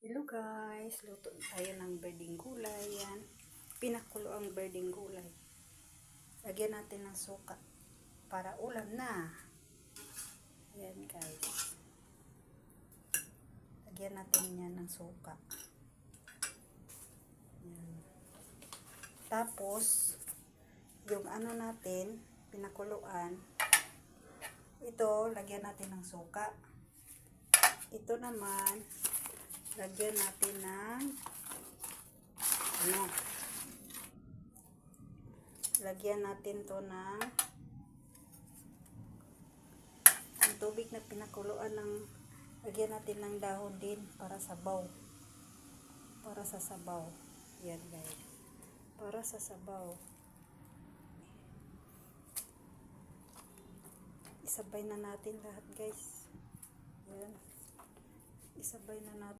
Hello guys, luto tayo ng berdeng gulay. Yan. Pinakulo ang berdeng gulay. Lagyan natin ng suka para ulam na. Yan guys. Lagyan natin yan ng suka. Yan. Tapos, yung ano natin, pinakuluan, ito, lagyan natin ng suka. Ito naman, lagyan natin ng lagyan natin to ng ang tubig na pinakuluan ng lagyan natin ng dahon din para sabaw. Para sa sabaw. Yan guys. Para sa sabaw. Isabay na natin lahat guys. Yan. Isabay na natin.